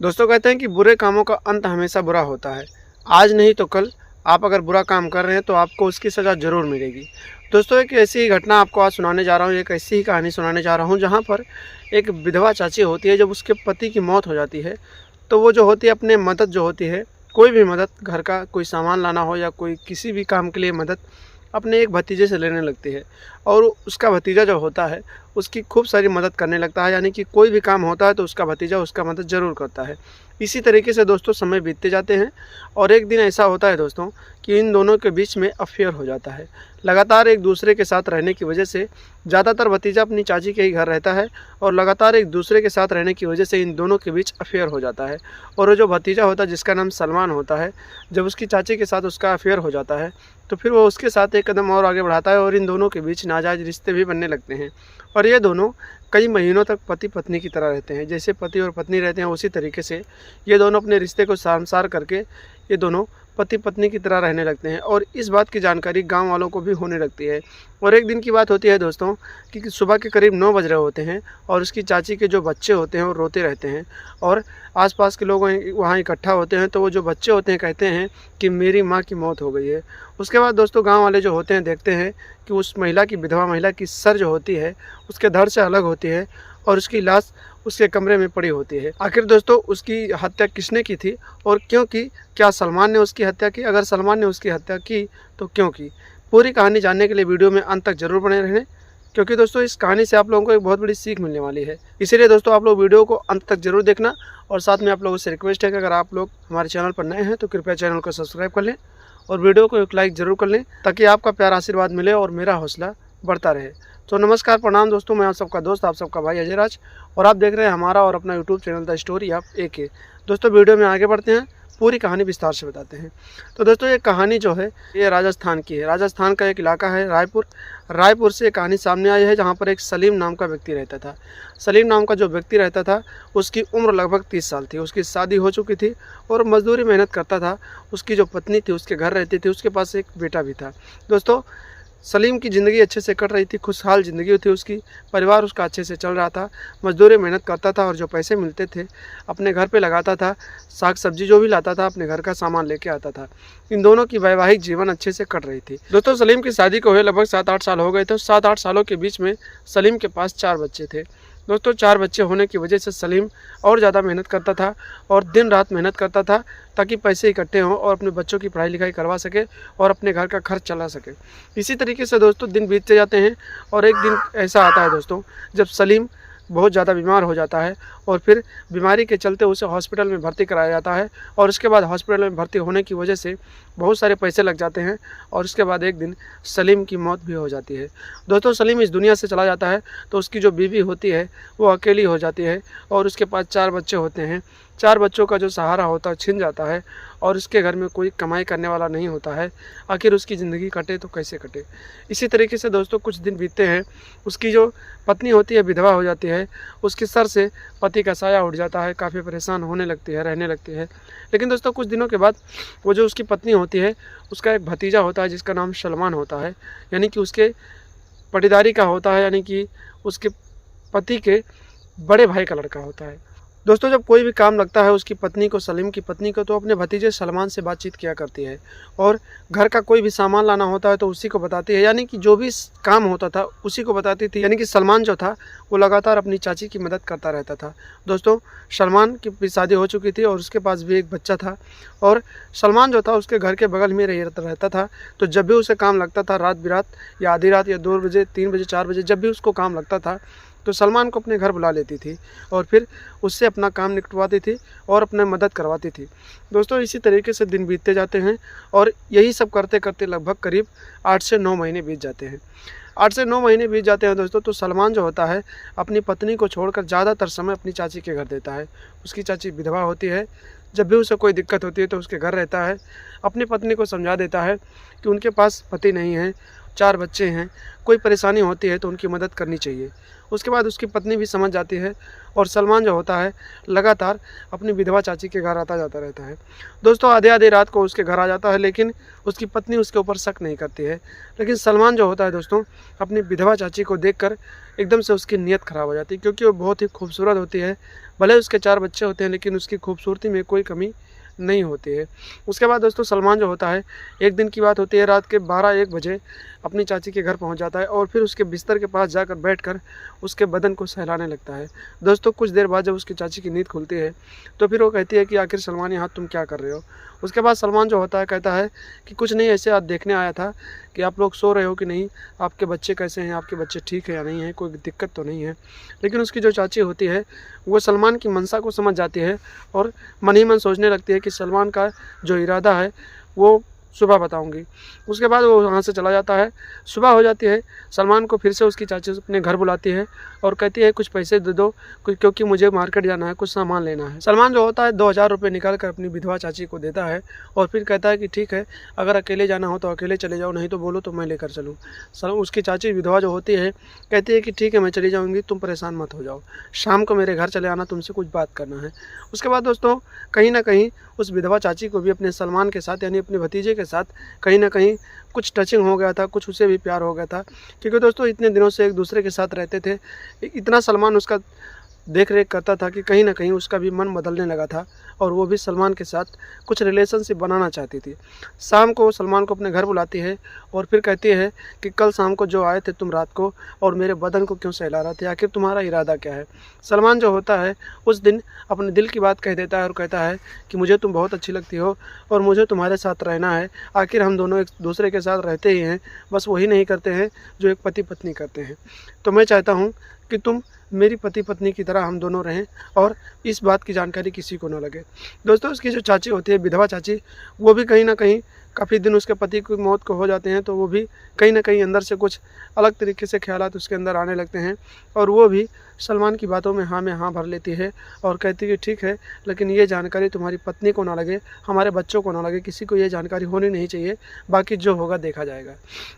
दोस्तों कहते हैं कि बुरे कामों का अंत हमेशा बुरा होता है। आज नहीं तो कल आप अगर बुरा काम कर रहे हैं तो आपको उसकी सज़ा ज़रूर मिलेगी। दोस्तों एक ऐसी ही घटना आपको आज सुनाने जा रहा हूँ, एक ऐसी ही कहानी सुनाने जा रहा हूँ जहाँ पर एक विधवा चाची होती है। जब उसके पति की मौत हो जाती है तो वो जो होती है अपने मदद जो होती है, कोई भी मदद, घर का कोई सामान लाना हो या कोई किसी भी काम के लिए मदद अपने एक भतीजे से लेने लगती है। और उसका भतीजा जो होता है उसकी खूब सारी मदद करने लगता है, यानी कि कोई भी काम होता है तो उसका भतीजा उसका मदद ज़रूर करता है। इसी तरीके से दोस्तों समय बीतते जाते हैं और एक दिन ऐसा होता है दोस्तों कि इन दोनों के बीच में अफेयर हो जाता है। लगातार एक दूसरे के साथ रहने की वजह से ज़्यादातर भतीजा अपनी चाची के ही घर रहता है और लगातार एक दूसरे के साथ रहने की वजह से इन दोनों के बीच अफेयर हो जाता है। और वो जो भतीजा होता है जिसका नाम सलमान होता है, जब उसकी चाची के साथ उसका अफेयर हो जाता है तो फिर वो उसके साथ एक कदम और आगे बढ़ाता है और इन दोनों के बीच नाजायज़ रिश्ते भी बनने लगते हैं। और ये दोनों कई महीनों तक पति पत्नी की तरह रहते हैं। जैसे पति और पत्नी रहते हैं उसी तरीके से ये दोनों अपने रिश्ते को सामसार करके ये दोनों पति पत्नी की तरह रहने लगते हैं। और इस बात की जानकारी गांव वालों को भी होने लगती है। और एक दिन की बात होती है दोस्तों कि सुबह के करीब 9 बज रहे होते हैं और उसकी चाची के जो बच्चे होते हैं वो रोते रहते हैं और आसपास के लोग वहाँ इकट्ठा होते हैं। तो वो जो बच्चे होते हैं कहते हैं कि मेरी माँ की मौत हो गई है। उसके बाद दोस्तों गांव वाले जो होते हैं देखते हैं कि उस महिला की, विधवा महिला की सर जो होती है उसके धड़ से अलग होती है और उसकी लाश उसके कमरे में पड़ी होती है। आखिर दोस्तों उसकी हत्या किसने की थी और क्यों की? क्या सलमान ने उसकी हत्या की? अगर सलमान ने उसकी हत्या की तो क्यों की? पूरी कहानी जानने के लिए वीडियो में अंत तक जरूर बने रहें, क्योंकि दोस्तों इस कहानी से आप लोगों को एक बहुत बड़ी सीख मिलने वाली है। इसीलिए दोस्तों आप लोग वीडियो को अंत तक जरूर देखना। और साथ में आप लोगों से रिक्वेस्ट है कि अगर आप लोग हमारे चैनल पर नए हैं तो कृपया चैनल को सब्सक्राइब कर लें और वीडियो को एक लाइक ज़रूर कर लें ताकि आपका प्यार आशीर्वाद मिले और मेरा हौसला बढ़ता रहे। तो नमस्कार, प्रणाम दोस्तों, मैं आप सबका दोस्त, आप सबका भाई अजय राज और आप देख रहे हैं हमारा और अपना YouTube channel the story of AK। दोस्तों वीडियो में आगे बढ़ते हैं, पूरी कहानी विस्तार से बताते हैं। तो दोस्तों ये कहानी जो है ये राजस्थान की है। राजस्थान का एक इलाका है रायपुर से एक कहानी सामने आई है जहाँ पर एक सलीम नाम का व्यक्ति रहता था। सलीम नाम का जो व्यक्ति रहता था उसकी उम्र लगभग 30 साल थी। उसकी शादी हो चुकी थी और मजदूरी मेहनत करता था। उसकी जो पत्नी थी उसके घर रहती थी, उसके पास एक बेटा भी था। दोस्तों सलीम की ज़िंदगी अच्छे से कट रही थी, खुशहाल ज़िंदगी थी उसकी, परिवार उसका अच्छे से चल रहा था, मजदूरी मेहनत करता था और जो पैसे मिलते थे अपने घर पे लगाता था, साग सब्जी जो भी लाता था अपने घर का सामान लेके आता था। इन दोनों की वैवाहिक जीवन अच्छे से कट रही थी। दोस्तों सलीम की शादी को हुए लगभग 7-8 साल हो गए थे। 7-8 सालों के बीच में सलीम के पास 4 बच्चे थे। दोस्तों 4 बच्चे होने की वजह से सलीम और ज़्यादा मेहनत करता था और दिन रात मेहनत करता था ताकि पैसे इकट्ठे हों और अपने बच्चों की पढ़ाई लिखाई करवा सके और अपने घर का खर्च चला सके। इसी तरीके से दोस्तों दिन बीतते जाते हैं और एक दिन ऐसा आता है दोस्तों जब सलीम बहुत ज़्यादा बीमार हो जाता है और फिर बीमारी के चलते उसे हॉस्पिटल में भर्ती कराया जाता है। और उसके बाद हॉस्पिटल में भर्ती होने की वजह से बहुत सारे पैसे लग जाते हैं और उसके बाद एक दिन सलीम की मौत भी हो जाती है। दोस्तों सलीम इस दुनिया से चला जाता है तो उसकी जो बीवी होती है वो अकेली हो जाती है और उसके पास 4 बच्चे होते हैं। 4 बच्चों का जो सहारा होता है छिन जाता है और उसके घर में कोई कमाई करने वाला नहीं होता है। आखिर उसकी ज़िंदगी कटे तो कैसे कटे? इसी तरीके से दोस्तों कुछ दिन बीतते हैं। उसकी जो पत्नी होती है विधवा हो जाती है, उसके सर से पति का साया उठ जाता है, काफ़ी परेशान होने लगती है, रहने लगती है। लेकिन दोस्तों कुछ दिनों के बाद वो जो उसकी पत्नी होती है उसका एक भतीजा होता है जिसका नाम सलमान होता है, यानी कि उसके पटीदारी का होता है, यानी कि उसके पति के बड़े भाई का लड़का होता है। दोस्तों जब कोई भी काम लगता है उसकी पत्नी को, सलीम की पत्नी को, तो अपने भतीजे सलमान से बातचीत किया करती है और घर का कोई भी सामान लाना होता है तो उसी को बताती है, यानी कि जो भी काम होता था उसी को बताती थी। यानी कि सलमान जो था वो लगातार अपनी चाची की मदद करता रहता था। दोस्तों सलमान की भी शादी हो चुकी थी और उसके पास भी एक बच्चा था और सलमान जो था उसके घर के बगल में रहता था। तो जब भी उसे काम लगता था, रात बिरात या आधी रात या 2 बजे, 3 बजे, 4 बजे, जब भी उसको काम लगता था तो सलमान को अपने घर बुला लेती थी और फिर उससे अपना काम निपटवाती थी और अपने मदद करवाती थी। दोस्तों इसी तरीके से दिन बीतते जाते हैं और यही सब करते करते लगभग करीब 8 से 9 महीने बीत जाते हैं। 8 से 9 महीने बीत जाते हैं दोस्तों। तो सलमान जो होता है अपनी पत्नी को छोड़कर ज़्यादातर समय अपनी चाची के घर देता है। उसकी चाची विधवा होती है, जब भी उसे कोई दिक्कत होती है तो उसके घर रहता है। अपनी पत्नी को समझा देता है कि उनके पास पति नहीं है 4 बच्चे हैं, कोई परेशानी होती है तो उनकी मदद करनी चाहिए। उसके बाद उसकी पत्नी भी समझ जाती है और सलमान जो होता है लगातार अपनी विधवा चाची के घर आता जाता रहता है। दोस्तों आधी-आधी रात को उसके घर आ जाता है, लेकिन उसकी पत्नी उसके ऊपर शक नहीं करती है। लेकिन सलमान जो होता है दोस्तों, अपनी विधवा चाची को देखकर एकदम से उसकी नीयत ख़राब हो जाती है, क्योंकि वो बहुत ही खूबसूरत होती है। भले उसके 4 बच्चे होते हैं, लेकिन उसकी खूबसूरती में कोई कमी नहीं होती है। उसके बाद दोस्तों सलमान जो होता है, एक दिन की बात होती है, रात के 12-1 बजे अपनी चाची के घर पहुंच जाता है और फिर उसके बिस्तर के पास जाकर बैठकर उसके बदन को सहलाने लगता है। दोस्तों कुछ देर बाद जब उसकी चाची की नींद खुलती है तो फिर वो कहती है कि आखिर सलमान यहाँ तुम क्या कर रहे हो। उसके बाद सलमान जो होता है कहता है कि कुछ नहीं, ऐसे आज देखने आया था कि आप लोग सो रहे हो कि नहीं, आपके बच्चे कैसे हैं, आपके बच्चे ठीक है या नहीं है, कोई दिक्कत तो नहीं है। लेकिन उसकी जो चाची होती है वो सलमान की मंशा को समझ जाती है और मन ही मन सोचने लगती है कि सलमान का जो इरादा है वो सुबह बताऊंगी। उसके बाद वो वहाँ से चला जाता है। सुबह हो जाती है, सलमान को फिर से उसकी चाची अपने घर बुलाती है और कहती है कुछ पैसे दे दो, क्योंकि मुझे मार्केट जाना है, कुछ सामान लेना है। सलमान जो होता है 2000 रुपये निकाल कर अपनी विधवा चाची को देता है और फिर कहता है कि ठीक है, अगर अकेले जाना हो तो अकेले चले जाओ, नहीं तो बोलो तो मैं लेकर चलूँ। उसकी चाची विधवा जो होती है कहती है कि ठीक है मैं चली जाऊँगी, तुम परेशान मत हो जाओ, शाम को मेरे घर चले आना, तुमसे कुछ बात करना है। उसके बाद दोस्तों कहीं ना कहीं उस विधवा चाची को भी अपने सलमान के साथ यानी अपने भतीजे के साथ कहीं ना कहीं कुछ टचिंग हो गया था, कुछ उसे भी प्यार हो गया था, क्योंकि दोस्तों इतने दिनों से एक दूसरे के साथ रहते थे। इतना सलमान उसका देख रेख करता था कि कहीं ना कहीं उसका भी मन बदलने लगा था और वो भी सलमान के साथ कुछ रिलेशनशिप बनाना चाहती थी। शाम को सलमान को अपने घर बुलाती है और फिर कहती है कि कल शाम को जो आए थे तुम रात को और मेरे बदन को क्यों सहला रहे थे, आखिर तुम्हारा इरादा क्या है। सलमान जो होता है उस दिन अपने दिल की बात कह देता है और कहता है कि मुझे तुम बहुत अच्छी लगती हो और मुझे तुम्हारे साथ रहना है। आखिर हम दोनों एक दूसरे के साथ रहते ही हैं, बस वही नहीं करते हैं जो एक पति पत्नी करते हैं। तो मैं चाहता हूँ कि तुम मेरी पति पत्नी की तरह हम दोनों रहें और इस बात की जानकारी किसी को ना लगे। दोस्तों उसकी जो चाची होती है विधवा चाची, वो भी कहीं ना कहीं काफ़ी दिन उसके पति की मौत को हो जाते हैं, तो वो भी कहीं ना कहीं अंदर से कुछ अलग तरीके से ख्यालात उसके अंदर आने लगते हैं और वो भी सलमान की बातों में हाँ भर लेती है और कहती है कि ठीक है, लेकिन ये जानकारी तुम्हारी पत्नी को ना लगे, हमारे बच्चों को ना लगे, किसी को ये जानकारी होनी नहीं चाहिए, बाकी जो होगा देखा जाएगा।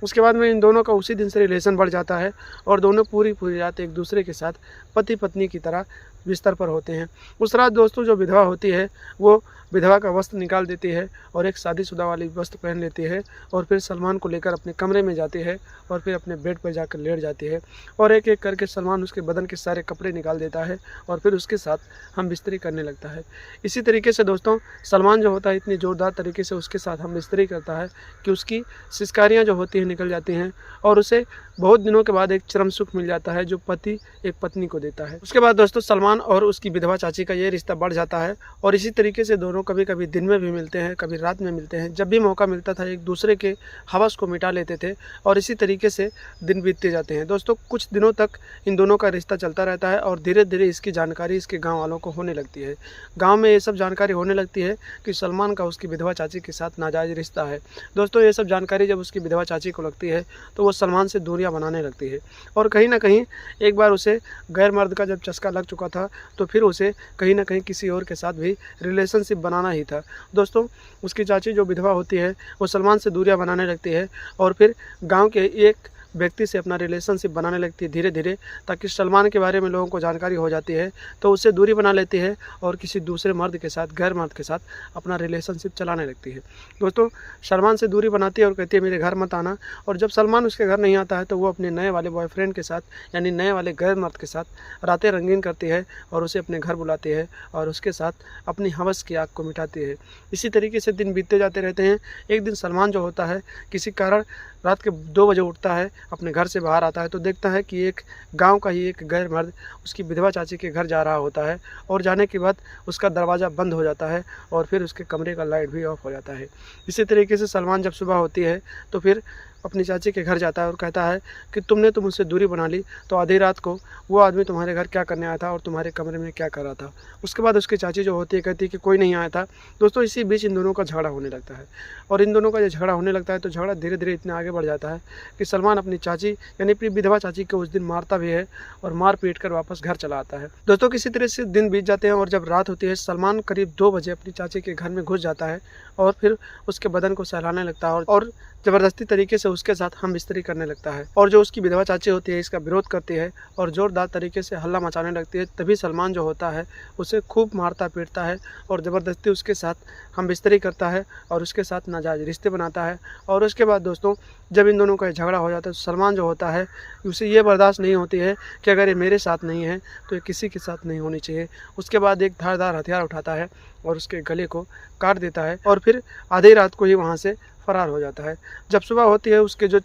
उसके बाद में इन दोनों का उसी दिन से रिलेशन बढ़ जाता है और दोनों पूरी रात एक दूसरे के साथ पति पत्नी की तरह बिस्तर पर होते हैं। उस रात दोस्तों जो विधवा होती है वो विधवा का वस्त्र निकाल देती है और एक शादीशुदा वाली वस्त्र पहन लेती है और फिर सलमान को लेकर अपने कमरे में जाती है और फिर अपने बेड पर जाकर लेट जाती है और एक एक करके सलमान उसके बदन के सारे कपड़े निकाल देता है और फिर उसके साथ हम बिस्तरी करने लगता है। इसी तरीके से दोस्तों सलमान जो होता है इतनी ज़ोरदार तरीके से उसके साथ हम बिस्तरी करता है कि उसकी सिसकारियाँ जो होती हैं निकल जाती हैं और उसे बहुत दिनों के बाद एक चरम सुख मिल जाता है जो पति एक पत्नी को देता है। उसके बाद दोस्तों सलमान और उसकी विधवा चाची का ये रिश्ता बढ़ जाता है और इसी तरीके से दोनों कभी कभी दिन में भी मिलते हैं, कभी रात में मिलते हैं। जब भी मौका मिलता था एक दूसरे के हवस को मिटा लेते थे और इसी तरीके से दिन बीतते जाते हैं। दोस्तों कुछ दिनों तक इन दोनों का रिश्ता चलता रहता है और धीरे धीरे इसकी जानकारी इसके गाँव वालों को होने लगती है। गाँव में ये सब जानकारी होने लगती है कि सलमान का उसकी विधवा चाची के साथ नाजायज़ रिश्ता है। दोस्तों ये सब जानकारी जब उसकी विधवा चाची को लगती है तो वो सलमान से दूरियां बनाने लगती है और कहीं ना कहीं एक बार उसे गैर मर्द का जब चस्का लग चुका था तो फिर उसे कहीं ना कहीं किसी और के साथ भी रिलेशनशिप बनाना ही था। दोस्तों उसकी चाची जो विधवा होती है वो सलमान से दूरियां बनाने लगती है और फिर गांव के एक व्यक्ति से अपना रिलेशनशिप बनाने लगती है धीरे धीरे, ताकि सलमान के बारे में लोगों को जानकारी हो जाती है तो उससे दूरी बना लेती है और किसी दूसरे मर्द के साथ गैर मर्द के साथ अपना रिलेशनशिप चलाने लगती है। दोस्तों सलमान से दूरी बनाती है और कहती है मेरे घर मत आना, और जब सलमान उसके घर नहीं आता है तो वो अपने नए वाले बॉयफ्रेंड के साथ यानी नए वाले गैर मर्द के साथ रातें रंगीन करती है और उसे अपने घर बुलाती है और उसके साथ अपनी हवस की आग को मिटाती है। इसी तरीके से दिन बीतते जाते रहते हैं। एक दिन सलमान जो होता है किसी कारण रात के 2 बजे उठता है, अपने घर से बाहर आता है तो देखता है कि एक गांव का ही एक गैर मर्द उसकी विधवा चाची के घर जा रहा होता है और जाने के बाद उसका दरवाज़ा बंद हो जाता है और फिर उसके कमरे का लाइट भी ऑफ हो जाता है। इसी तरीके से सलमान जब सुबह होती है तो फिर अपनी चाची के घर जाता है और कहता है कि तुमने तो मुझसे दूरी बना ली, तो आधी रात को वो आदमी तुम्हारे घर क्या करने आया था और तुम्हारे कमरे में क्या कर रहा था। उसके बाद उसकी चाची जो होती है कहती है कि कोई नहीं आया था। दोस्तों इसी बीच इन दोनों का झगड़ा होने लगता है और इन दोनों का जब झगड़ा होने लगता है तो झगड़ा धीरे धीरे इतना आगे बढ़ जाता है कि सलमान अपनी चाची यानी अपनी विधवा चाची को उस दिन मारता भी है और मार पीट कर वापस घर चला आता है। दोस्तों किसी तरह से दिन बीत जाते हैं और जब रात होती है सलमान करीब 2 बजे अपनी चाची के घर में घुस जाता है और फिर उसके बदन को सहलाने लगता है और ज़बरदस्ती तरीके से उसके साथ हम बिस्तरी करने लगता है। और जो उसकी विधवा चाची होती है इसका विरोध करती है और ज़ोरदार तरीके से हल्ला मचाने लगती है। तभी सलमान जो होता है उसे खूब मारता पीटता है और ज़बरदस्ती उसके साथ हम बिस्तरी करता है और उसके साथ नाजायज़ रिश्ते बनाता है। और उसके बाद दोस्तों जब इन दोनों का झगड़ा हो जाता है तो सलमान जो होता है उसे ये बर्दाश्त नहीं होती है कि अगर ये मेरे साथ नहीं है तो ये किसी के साथ नहीं होनी चाहिए। उसके बाद एक धारदार हथियार उठाता है और उसके गले को काट देता है और फिर आधी रात को ही वहाँ से फरार हो जाता है। जब सुबह होती है उसके जो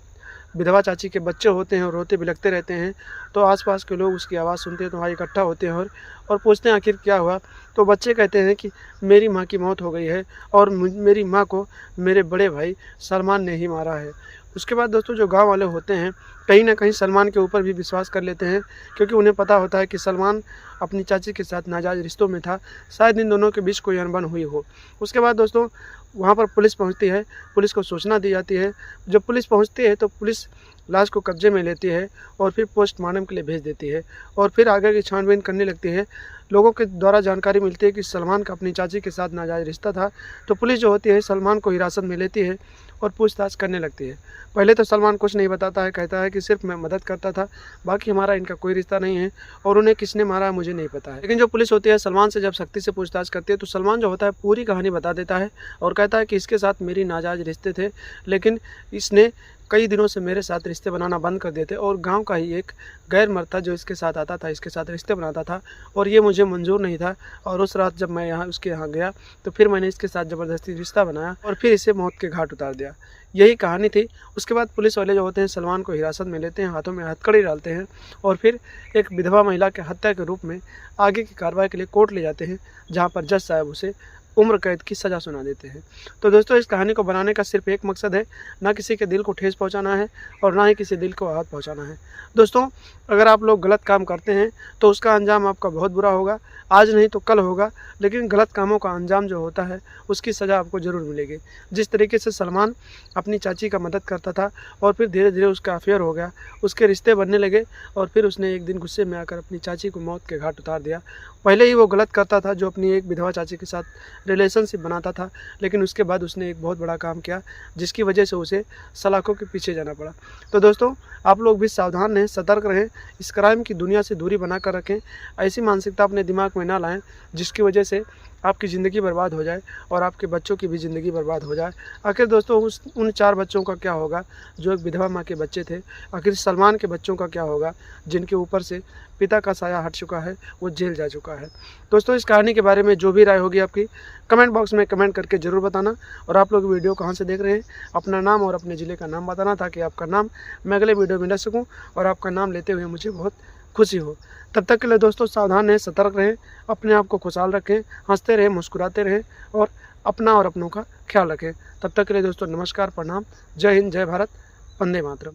विधवा चाची के बच्चे होते हैं और रोते बिलखते रहते हैं तो आसपास के लोग उसकी आवाज़ सुनते हैं तो वहाँ इकट्ठा होते हैं और पूछते हैं आखिर क्या हुआ। तो बच्चे कहते हैं कि मेरी माँ की मौत हो गई है और मेरी माँ को मेरे बड़े भाई सलमान ने ही मारा है। उसके बाद दोस्तों जो गांव वाले होते हैं कहीं ना कहीं सलमान के ऊपर भी विश्वास कर लेते हैं, क्योंकि उन्हें पता होता है कि सलमान अपनी चाची के साथ नाजायज़ रिश्तों में था, शायद इन दोनों के बीच कोई अनबन हुई हो। उसके बाद दोस्तों वहाँ पर पुलिस पहुँचती है, पुलिस को सूचना दी जाती है। जब पुलिस पहुँचती है तो पुलिस लाश को कब्जे में लेती है और फिर पोस्टमार्टम के लिए भेज देती है और फिर आगे की छानबीन करने लगती है। लोगों के द्वारा जानकारी मिलती है कि सलमान का अपनी चाची के साथ नाजायज़ रिश्ता था, तो पुलिस जो होती है सलमान को हिरासत में लेती है और पूछताछ करने लगती है। पहले तो सलमान कुछ नहीं बताता है, कहता है कि सिर्फ मैं मदद करता था, बाकी हमारा इनका कोई रिश्ता नहीं है और उन्हें किसने मारा है मुझे नहीं पता है। लेकिन जो पुलिस होती है सलमान से जब सख्ती से पूछताछ करती है तो सलमान जो होता है पूरी कहानी बता देता है और कहता है कि इसके साथ मेरी नाजायज़ रिश्ते थे, लेकिन इसने कई दिनों से मेरे साथ रिश्ते बनाना बंद कर दिए थे और गांव का ही एक गैर मर्द था जो इसके साथ आता था, इसके साथ रिश्ते बनाता था और ये मुझे मंजूर नहीं था। और उस रात जब मैं उसके यहाँ गया तो फिर मैंने इसके साथ ज़बरदस्ती रिश्ता बनाया और फिर इसे मौत के घाट उतार दिया। यही कहानी थी। उसके बाद पुलिस वाले जो होते हैं सलमान को हिरासत में लेते हैं, हाथों में हथकड़ी डालते हैं और फिर एक विधवा महिला के हत्या के रूप में आगे की कार्रवाई के लिए कोर्ट ले जाते हैं, जहाँ पर जज साहब उसे उम्र कैद की सज़ा सुना देते हैं। तो दोस्तों इस कहानी को बनाने का सिर्फ एक मकसद है, ना किसी के दिल को ठेस पहुंचाना है और ना ही किसी दिल को आहत पहुंचाना है। दोस्तों अगर आप लोग गलत काम करते हैं तो उसका अंजाम आपका बहुत बुरा होगा, आज नहीं तो कल होगा, लेकिन गलत कामों का अंजाम जो होता है उसकी सज़ा आपको ज़रूर मिलेगी। जिस तरीके से सलमान अपनी चाची का मदद करता था और फिर धीरे धीरे उसका अफेयर हो गया, उसके रिश्ते बनने लगे और फिर उसने एक दिन गुस्से में आकर अपनी चाची को मौत के घाट उतार दिया। पहले ही वो गलत करता था जो अपनी एक विधवा चाची के साथ रिलेशनशिप बनाता था, लेकिन उसके बाद उसने एक बहुत बड़ा काम किया जिसकी वजह से उसे सलाखों के पीछे जाना पड़ा। तो दोस्तों आप लोग भी सावधान रहें, सतर्क रहें, इस क्राइम की दुनिया से दूरी बना कर रखें। ऐसी मानसिकता अपने दिमाग में ना लाएं जिसकी वजह से आपकी ज़िंदगी बर्बाद हो जाए और आपके बच्चों की भी ज़िंदगी बर्बाद हो जाए। आखिर दोस्तों उन 4 बच्चों का क्या होगा जो एक विधवा माँ के बच्चे थे? आखिर सलमान के बच्चों का क्या होगा जिनके ऊपर से पिता का साया हट चुका है, वो जेल जा चुका है? दोस्तों इस कहानी के बारे में जो भी राय होगी आपकी कमेंट बॉक्स में कमेंट करके ज़रूर बताना। और आप लोग वीडियो कहाँ से देख रहे हैं, अपना नाम और अपने ज़िले का नाम बताना, ताकि आपका नाम मैं अगले वीडियो में ले सकूँ और आपका नाम लेते हुए मुझे बहुत खुशी हो। तब तक के लिए दोस्तों सावधान रहें, सतर्क रहें, अपने आप को खुशहाल रखें, हंसते रहें, मुस्कुराते रहें और अपना और अपनों का ख्याल रखें। तब तक के लिए दोस्तों नमस्कार, प्रणाम, जय हिंद, जय भारत, वंदे मातरम।